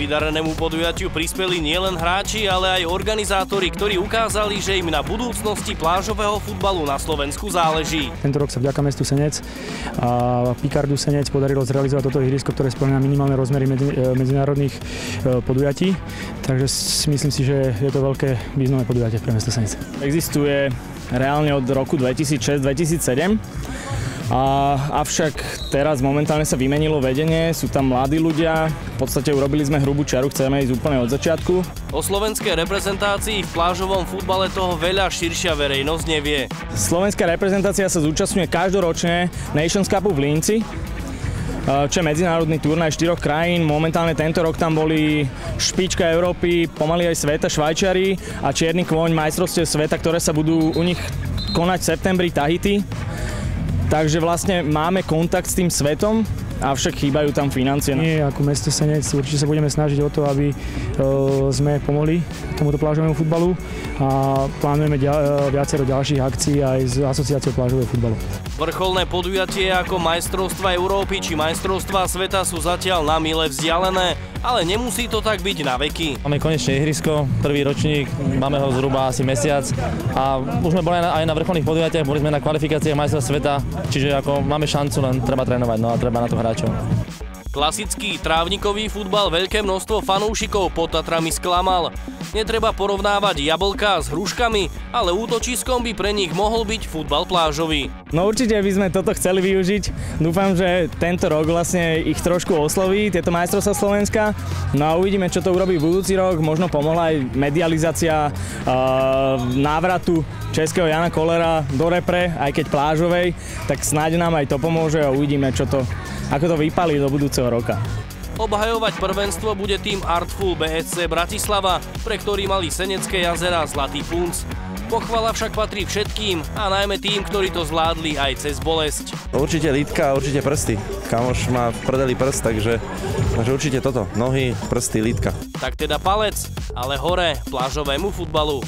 vydarenému podujatiu prispeli nielen hráči, ale aj organizátori, ktorí ukázali, že im na budúcnosti plážového futbalu na Slovensku záleží. Tento rok sa vďaka mestu Senec a Picardu Senec podarilo zrealizovať toto ihrisko, ktoré spĺňa minimálne rozmery medzinárodných podujatí. Takže myslím si, že je to veľké významné podujatie pre mesto Senec. Existuje reálne od roku 2006-2007. Avšak teraz momentálne sa vymenilo vedenie, sú tam mladí ľudia, v podstate urobili sme hrubú čiaru, chceme ísť úplne od začiatku. O slovenskej reprezentácii v plážovom futbale toho veľa širšia verejnosť nevie. Slovenská reprezentácia sa zúčastňuje každoročne Nations Cupu v Linci, čo je medzinárodný turnaj 4 krajín. Momentálne tento rok tam boli špička Európy, pomaly aj sveta, Švajčiari a čierny kôň majstrovstiev sveta, ktoré sa budú u nich konať v septembri Tahiti. Takže vlastne máme kontakt s tým svetom, avšak chýbajú tam financie. My ako mesto Senec určite sa budeme snažiť o to, aby sme pomohli tomuto plážovému futbalu a plánujeme viacero ďalších akcií aj s asociáciou plážového futbalu. Vrcholné podujatie ako majstrovstvá Európy či majstrovstvá sveta sú zatiaľ na mile vzdialené, ale nemusí to tak byť na veky. Máme konečne ihrisko, prvý ročník, máme ho zhruba asi mesiac a už sme boli aj na vrcholných podujatiach, boli sme na kvalifikáciách majstrov sveta, čiže ako máme šancu, len treba trénovať, no a treba na to hráčov. Klasický trávnikový futbal veľké množstvo fanúšikov pod Tatrami sklamal. Netreba porovnávať jablká s hruškami, ale útočiskom by pre nich mohol byť futbal plážový. No určite by sme toto chceli využiť. Dúfam, že tento rok vlastne ich trošku osloví, tieto majstrovstvá Slovenska. No a uvidíme, čo to urobí budúci rok. Možno pomohla aj medializácia návratu českého Jana Kollera do repre, aj keď plážovej. Tak snáď nám aj to pomôže a uvidíme, ako to vypálí do budúceho roka. Obhajovať prvenstvo bude tým Artful BSC Bratislava, pre ktorý mali Senecké jazera zlatý punc. Pochvala však patrí všetkým a najmä tým, ktorí to zvládli aj cez bolesť. Určite lítka, určite prsty. Kamoš má v prdeli prst, takže určite toto. Nohy, prsty, lítka. Tak teda palec, ale hore plážovému futbalu.